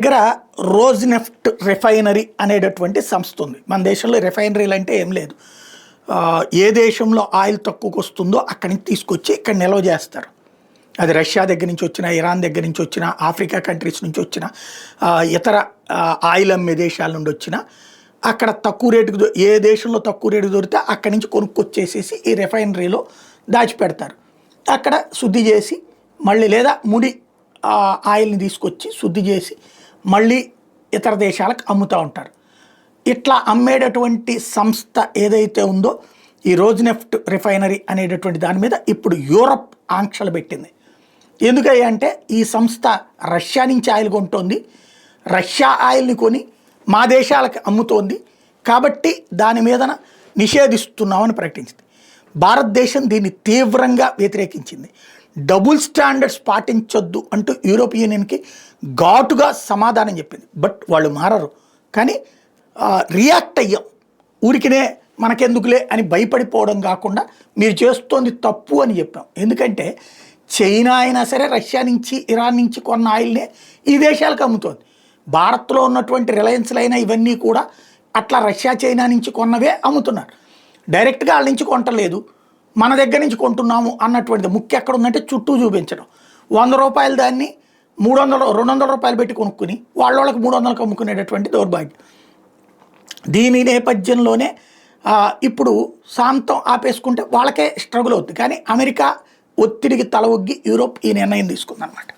దగ్గర rose NEFT refinery అనేటటువంటి సంస్థ ఉంది. మన దేశంలో రిఫైనరీలు అంటే ఏం లేదు. ఏ దేశంలో ఆయిల్ తక్కువకు వస్తుందో అక్కడి నుంచి తీసుకొచ్చి ఇక్కడ నిల్వ చేస్తారు. అది రష్యా దగ్గర నుంచి వచ్చిన, ఇరాన్ దగ్గర నుంచి వచ్చిన, ఆఫ్రికా కంట్రీస్ నుంచి వచ్చిన, ఇతర ఆయిల్ అమ్మే దేశాల నుండి వచ్చిన, అక్కడ తక్కువ రేటుకు ఏ దేశంలో తక్కువ రేటుకు దొరికితే అక్కడి నుంచి కొనుక్కొచ్చేసేసి ఈ రిఫైనరీలో దాచిపెడతారు. అక్కడ శుద్ధి చేసి మళ్ళీ లేదా ముడి ఆయిల్ని తీసుకొచ్చి శుద్ధి చేసి మళ్ళీ ఇతర దేశాలకు అమ్ముతూ ఉంటారు. ఇట్లా అమ్మేటటువంటి సంస్థ ఏదైతే ఉందో ఈ రోజ్ నెఫ్ట్ రిఫైనరీ అనేటటువంటి దాని మీద ఇప్పుడు యూరప్ ఆంక్షలు పెట్టింది. ఎందుకంటే ఈ సంస్థ రష్యా నుంచి ఆయిల్ కొంటోంది, రష్యా ఆయిల్ని కొని మా దేశాలకు అమ్ముతోంది, కాబట్టి దాని మీద నిషేధిస్తున్నామని ప్రకటించింది. భారతదేశం దీన్ని తీవ్రంగా వ్యతిరేకించింది. డబుల్ స్టాండర్డ్స్ పాటించొద్దు అంటూ యూరోపియన్ యూనియన్కి ఘాటుగా సమాధానం చెప్పింది. బట్ వాళ్ళు మారరు. కానీ రియాక్ట్ అయ్యాం, ఊరికినే మనకెందుకులే అని భయపడిపోవడం కాకుండా మీరు చేస్తోంది తప్పు అని చెప్పాం. ఎందుకంటే చైనా అయినా సరే రష్యా నుంచి, ఇరాన్ నుంచి కొన్న ఆయిల్నే ఈ దేశాలకు అమ్ముతోంది. భారత్లో ఉన్నటువంటి రిలయన్స్లైనా ఇవన్నీ కూడా అట్లా రష్యా, చైనా నుంచి కొన్నవే అమ్ముతున్నారు. డైరెక్ట్గా వాళ్ళ నుంచి కొంటలేదు, మన దగ్గర నుంచి కొంటున్నాము అన్నటువంటిది. ముఖ్యం ఎక్కడ ఉందంటే చుట్టూ చూపించడం. 100 రూపాయలు దాన్ని 300, 200 రూపాయలు పెట్టి కొనుక్కుని వాళ్ళకి 300కి అమ్ముకునేటటువంటి దౌర్భాగ్యం. దీని నేపథ్యంలోనే ఇప్పుడు శాంతం ఆపేసుకుంటే వాళ్ళకే స్ట్రగుల్ అవుతుంది. కానీ అమెరికా ఒత్తిడికి తల ఒగ్గి యూరోప్ ఈ నిర్ణయం తీసుకుందన్నమాట.